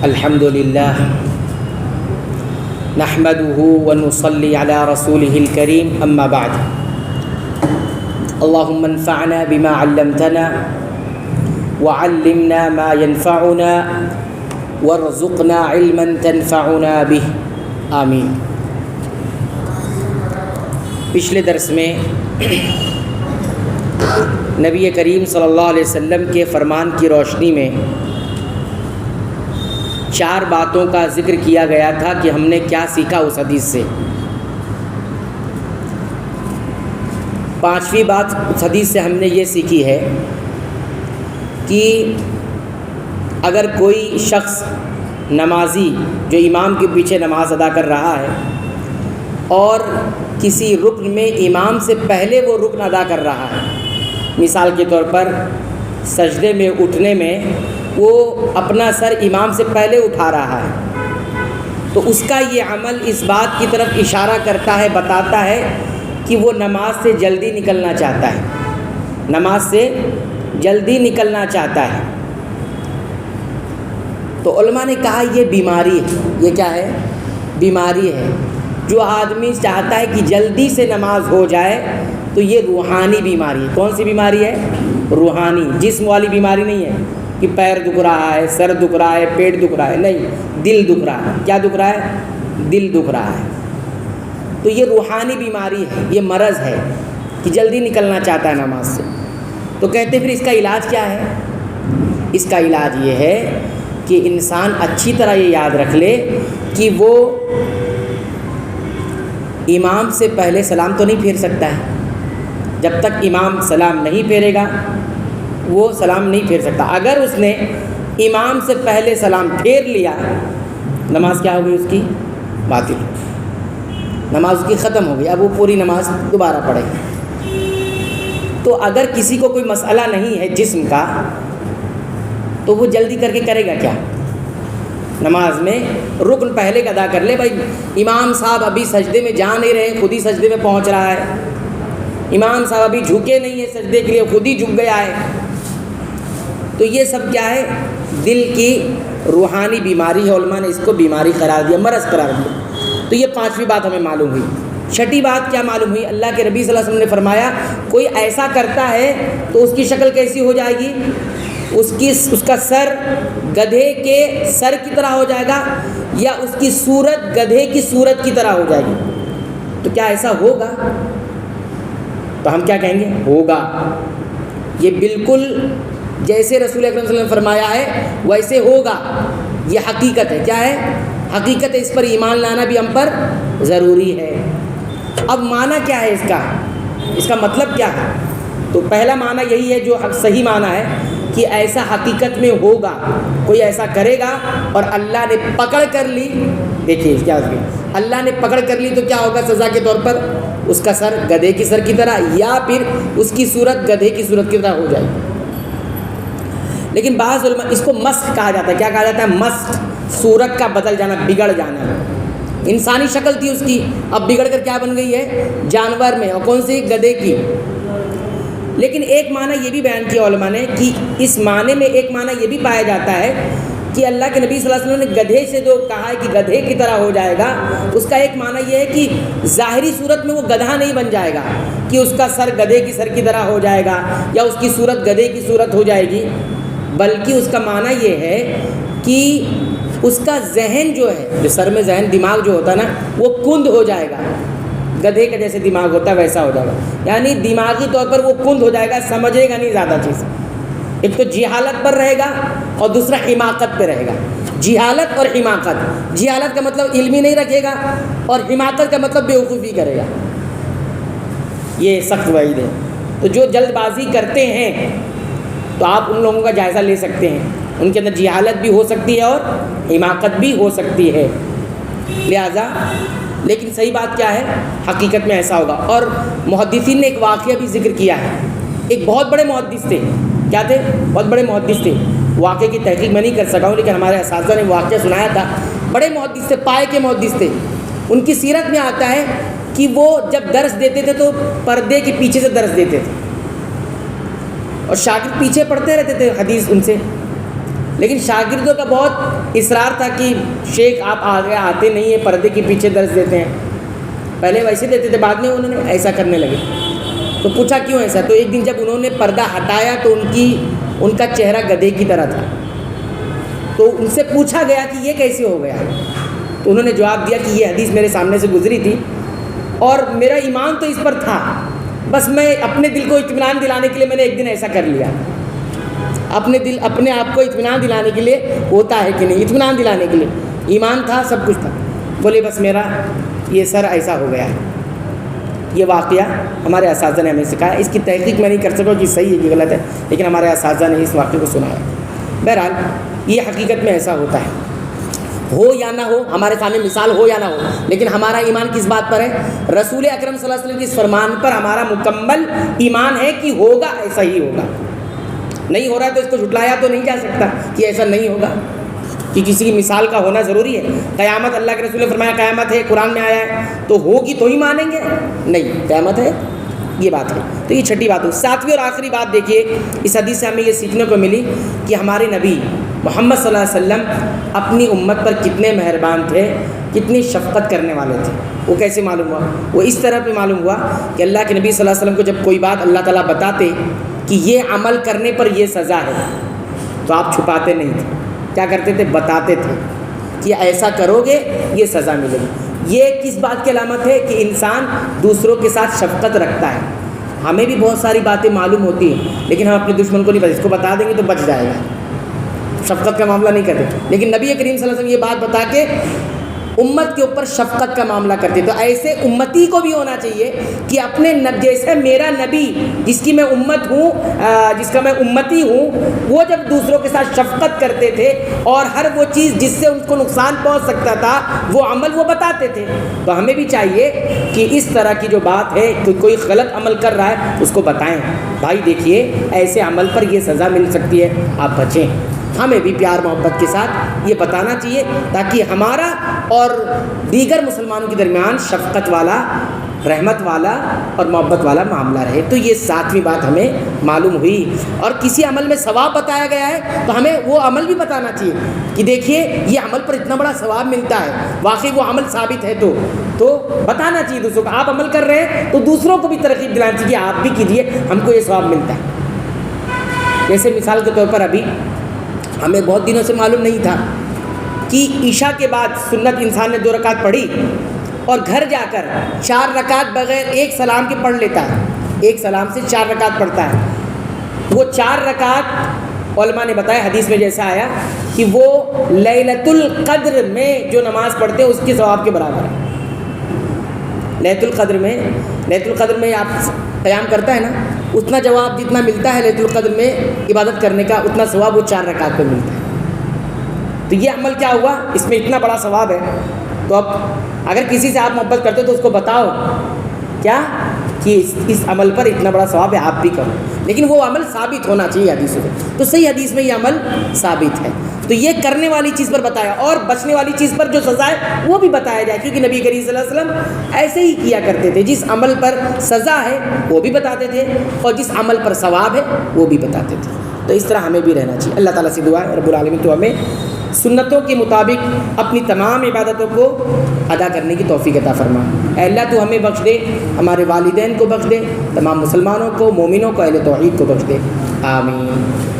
الحمد للہ نحمده ونصلي على رسوله الكريم اما بعد اللهم انفعنا بما علمتنا وعلمنا ما ينفعنا وارزقنا علما تنفعنا به آمین۔ پچھلے درس میں نبی کریم صلی اللہ علیہ وسلم کے فرمان کی روشنی میں 4 باتوں کا ذکر کیا گیا تھا کہ ہم نے کیا سیکھا اس حدیث سے۔ 5ویں بات اس حدیث سے ہم نے یہ سیکھی ہے کہ اگر کوئی شخص نمازی جو امام کے پیچھے نماز ادا کر رہا ہے اور کسی رکن میں امام سے پہلے وہ رکن ادا کر رہا ہے، مثال کے طور پر سجدے میں اٹھنے میں وہ اپنا سر امام سے پہلے اٹھا رہا ہے، تو اس کا یہ عمل اس بات کی طرف اشارہ کرتا ہے، بتاتا ہے کہ وہ نماز سے جلدی نکلنا چاہتا ہے، نماز سے جلدی نکلنا چاہتا ہے۔ تو علماء نے کہا یہ بیماری ہے۔ یہ کیا ہے؟ بیماری ہے۔ جو آدمی چاہتا ہے کہ جلدی سے نماز ہو جائے تو یہ روحانی بیماری ہے۔ کون سی بیماری ہے؟ روحانی، جسم والی بیماری نہیں ہے کہ پیر دکھ رہا ہے، سر دکھ رہا ہے، پیٹ دکھ رہا ہے، نہیں، دل دکھ رہا ہے۔ کیا دکھ رہا ہے؟ دل دکھ رہا ہے۔ تو یہ روحانی بیماری ہے، یہ مرض ہے کہ جلدی نکلنا چاہتا ہے نماز سے۔ تو کہتے پھر اس کا علاج کیا ہے؟ اس کا علاج یہ ہے کہ انسان اچھی طرح یہ یاد رکھ لے کہ وہ امام سے پہلے سلام تو نہیں پھیر سکتا ہے۔ جب تک امام سلام نہیں پھیرے گا وہ سلام نہیں پھیر سکتا۔ اگر اس نے امام سے پہلے سلام پھیر لیا، نماز کیا ہو گئی؟ اس کی باطل، نماز اس کی ختم ہو گئی۔ اب وہ پوری نماز دوبارہ پڑھے۔ تو اگر کسی کو کوئی مسئلہ نہیں ہے جسم کا تو وہ جلدی کر کے کرے گا کیا؟ نماز میں رکن پہلے کا ادا کر لے۔ بھائی امام صاحب ابھی سجدے میں جا نہیں رہے، خود ہی سجدے میں پہنچ رہا ہے، امام صاحب ابھی جھکے نہیں ہیں سجدے کے لیے، خود ہی جھک گیا ہے، تو یہ سب کیا ہے؟ دل کی روحانی بیماری ہے۔ علماء نے اس کو بیماری قرار دیا، مرض قرار دیا۔ تو یہ 5ویں بات ہمیں معلوم ہوئی۔ 6ٹھی بات کیا معلوم ہوئی؟ اللہ کے نبی صلی اللہ علیہ وسلم نے فرمایا کوئی ایسا کرتا ہے تو اس کی شکل کیسی ہو جائے گی؟ اس کا سر گدھے کے سر کی طرح ہو جائے گا، یا اس کی صورت گدھے کی صورت کی طرح ہو جائے گی۔ تو کیا ایسا ہوگا؟ تو ہم کیا کہیں گے؟ ہوگا۔ یہ بالکل جیسے رسول اکرم صلی اللہ علیہ وسلم نے فرمایا ہے ویسے ہوگا۔ یہ حقیقت ہے۔ کیا ہے؟ حقیقت ہے۔ اس پر ایمان لانا بھی ہم پر ضروری ہے۔ اب معنی کیا ہے اس کا مطلب کیا ہے؟ تو پہلا معنی یہی ہے جو صحیح معنی ہے کہ ایسا حقیقت میں ہوگا، کوئی ایسا کرے گا اور اللہ نے پکڑ کر لی۔ دیکھیے کیا اللہ نے پکڑ کر لی تو کیا ہوگا سزا کے طور پر؟ اس کا سر گدھے کی سر کی طرح یا پھر اس کی صورت گدھے کی صورت کی طرح ہو جائے گی۔ لیکن بعض علماء اس کو مسخ کہا جاتا ہے۔ کیا کہا جاتا ہے؟ مسخ، صورت کا بدل جانا، بگڑ جانا۔ انسانی شکل تھی اس کی، اب بگڑ کر کیا بن گئی ہے؟ جانور میں، اور کون سی؟ گدھے کی۔ لیکن ایک معنی یہ بھی بیان کیا علماء نے کہ اس معنی میں ایک معنی یہ بھی پایا جاتا ہے کہ اللہ کے نبی صلی اللہ علیہ وسلم نے گدھے سے جو کہا ہے کہ گدھے کی طرح ہو جائے گا، اس کا ایک معنی یہ ہے کہ ظاہری صورت میں وہ گدھا نہیں بن جائے گا کہ اس کا سر گدھے کی سر کی طرح ہو جائے گا یا اس کی صورت گدھے کی صورت ہو جائے گی، بلکہ اس کا معنی یہ ہے کہ اس کا ذہن جو ہے، جو سر میں ذہن دماغ جو ہوتا ہے نا، وہ کند ہو جائے گا، گدھے کا جیسے دماغ ہوتا ہے ویسا ہو جائے گا، یعنی دماغی طور پر وہ کند ہو جائے گا، سمجھے گا نہیں زیادہ چیز۔ ایک تو جہالت پر رہے گا اور دوسرا حماقت پہ رہے گا۔ جہالت اور حماقت، جہالت کا مطلب علمی نہیں رکھے گا اور حماقت کا مطلب بیوقوفی کرے گا۔ یہ سخت وعید ہے۔ تو جو جلد بازی کرتے ہیں تو آپ ان لوگوں کا جائزہ لے سکتے ہیں، ان کے اندر جہالت بھی ہو سکتی ہے اور حماقت بھی ہو سکتی ہے، لہذا لیکن صحیح بات کیا ہے؟ حقیقت میں ایسا ہوگا۔ اور محدثین نے ایک واقعہ بھی ذکر کیا ہے۔ ایک بہت بڑے محدث تھے۔ کیا تھے؟ بہت بڑے محدث تھے۔ واقعے کی تحقیق میں نہیں کر سکا ہوں لیکن ہمارے اساتذہ نے واقعہ سنایا تھا۔ بڑے محدث تھے، پائے کے محدث تھے۔ ان کی سیرت میں آتا ہے کہ وہ جب درس دیتے تھے تو پردے کے پیچھے سے درس دیتے تھے اور شاگرد پیچھے پڑھتے رہتے تھے حدیث ان سے، لیکن شاگردوں کا بہت اصرار تھا کہ شیخ آپ آگے آتے نہیں ہیں، پردے کے پیچھے درس دیتے ہیں. پہلے ویسے دیتے تھے، بعد میں انہوں نے ایسا کرنے لگے. تو پوچھا کیوں ایسا؟ تو ایک دن جب انہوں نے پردہ ہٹایا تو ان کا چہرہ گدھے کی طرح تھا. تو ان سے پوچھا گیا کہ یہ کیسے ہو گیا؟ تو انہوں نے جواب دیا کہ یہ حدیث میرے سامنے سے گزری تھی اور میرا ایمان تو اس پر تھا، بس میں اپنے دل کو اطمینان دلانے کے لیے میں نے ایک دن ایسا کر لیا. اپنے آپ کو اطمینان دلانے کے لیے ہوتا ہے کہ نہیں، اطمینان دلانے کے لیے ایمان تھا، سب کچھ تھا. بولے بس میرا یہ سر ایسا ہو گیا ہے. یہ واقعہ ہمارے اساتذہ نے ہمیں سکھایا. اس کی تحقیق میں نہیں کر سکا کہ صحیح ہے کہ غلط ہے، لیکن ہمارے اساتذہ نے اس واقعے کو سنایا. بہرحال یہ حقیقت میں ایسا ہوتا ہے، ہو یا نہ ہو، ہمارے سامنے مثال ہو یا نہ ہو، لیکن ہمارا ایمان کس بات پر ہے؟ رسول اکرم صلی اللہ علیہ وسلم کے اس فرمان پر ہمارا مکمل ایمان ہے کہ ہوگا، ایسا ہی ہوگا. نہیں ہو رہا ہے تو اس کو جھٹلایا تو نہیں جا سکتا کہ ایسا نہیں ہوگا، کہ کسی کی مثال کا ہونا ضروری ہے. قیامت اللہ کے رسول نے فرمایا قیامت ہے، قرآن میں آیا ہے، تو ہوگی تو ہی مانیں گے؟ نہیں، قیامت ہے، یہ بات ہے. تو یہ چھٹی بات ہو. ساتویں اور آخری بات دیکھیے، اس حدیث سے ہمیں یہ سیکھنے کو ملی کہ ہمارے نبی محمد صلی اللہ علیہ وسلم اپنی امت پر کتنے مہربان تھے، کتنی شفقت کرنے والے تھے. وہ کیسے معلوم ہوا؟ وہ اس طرح پہ معلوم ہوا کہ اللہ کے نبی صلی اللہ علیہ وسلم کو جب کوئی بات اللہ تعالیٰ بتاتے کہ یہ عمل کرنے پر یہ سزا ہے، تو آپ چھپاتے نہیں تھے. کیا کرتے تھے؟ بتاتے تھے کہ ایسا کرو گے یہ سزا ملے گی. یہ کس بات کی علامت ہے؟ کہ انسان دوسروں کے ساتھ شفقت رکھتا ہے. ہمیں بھی بہت ساری باتیں معلوم ہوتی ہیں، لیکن ہم اپنے دشمن کو نہیں بتا، اس کو بتا دیں گے تو بچ جائے گا. شفقت کا معاملہ نہیں کرتے، لیکن نبی کریم صلی اللہ علیہ وسلم یہ بات بتا کے امت کے اوپر شفقت کا معاملہ کرتے. تو ایسے امتی کو بھی ہونا چاہیے کہ اپنے جیسے میرا نبی جس کی میں امت ہوں، جس کا میں امتی ہوں، وہ جب دوسروں کے ساتھ شفقت کرتے تھے اور ہر وہ چیز جس سے ان کو نقصان پہنچ سکتا تھا وہ عمل وہ بتاتے تھے، تو ہمیں بھی چاہیے کہ اس طرح کی جو بات ہے کہ کوئی غلط عمل کر رہا ہے اس کو بتائیں، بھائی دیکھیے ایسے عمل پر یہ سزا مل سکتی ہے، آپ بچیں. ہمیں بھی پیار محبت کے ساتھ یہ بتانا چاہیے تاکہ ہمارا اور دیگر مسلمانوں کے درمیان شفقت والا، رحمت والا اور محبت والا معاملہ رہے. تو یہ ساتویں بات ہمیں معلوم ہوئی. اور کسی عمل میں ثواب بتایا گیا ہے تو ہمیں وہ عمل بھی بتانا چاہیے کہ دیکھیے یہ عمل پر اتنا بڑا ثواب ملتا ہے، واقعی وہ عمل ثابت ہے. تو بتانا چاہیے دوسروں کو. آپ عمل کر رہے ہیں تو دوسروں کو بھی ترغیب دلانا چاہیے کہ آپ بھی کیجیے، ہم کو یہ ثواب ملتا ہے. جیسے مثال کے طور پر ابھی ہمیں بہت دنوں سے معلوم نہیں تھا کہ عشاء کے بعد سنت انسان نے 2 رکعت پڑھی اور گھر جا کر 4 رکعت بغیر ایک سلام کے پڑھ لیتا ہے. ایک سلام سے 4 رکعت پڑھتا ہے. وہ 4 رکعت علماء نے بتایا حدیث میں جیسا آیا کہ وہ لیلۃ القدر میں جو نماز پڑھتے ہیں اس کے ثواب کے برابر ہے. لیلۃ القدر میں آپ قیام کرتا ہے نا، اتنا جواب جتنا ملتا ہے لیلۃ القدر میں عبادت کرنے کا، اتنا ثواب وہ 4 رکعت پہ ملتا ہے. تو یہ عمل کیا ہوا؟ اس میں اتنا بڑا ثواب ہے. تو اب اگر کسی سے آپ محبت کرتے ہو تو اس کو بتاؤ کیا کہ اس عمل پر اتنا بڑا ثواب ہے، آپ بھی کرو. لیکن وہ عمل ثابت ہونا چاہیے حدیثوں سے. تو صحیح حدیث میں یہ عمل ثابت ہے. تو یہ کرنے والی چیز پر بتایا اور بچنے والی چیز پر جو سزا ہے وہ بھی بتایا جائے، کیونکہ نبی کریم صلی اللہ علیہ وسلم ایسے ہی کیا کرتے تھے. جس عمل پر سزا ہے وہ بھی بتاتے تھے اور جس عمل پر ثواب ہے وہ بھی بتاتے تھے. تو اس طرح ہمیں بھی رہنا چاہیے. اللہ تعالیٰ سے دعا ہے رب العالمین تو ہمیں سنتوں کے مطابق اپنی تمام عبادتوں کو ادا کرنے کی توفیق عطا فرما. اے اللہ تو ہمیں بخش دے، ہمارے والدین کو بخش دے، تمام مسلمانوں کو، مومنوں کو، اہل توحید کو بخش دے. آمین.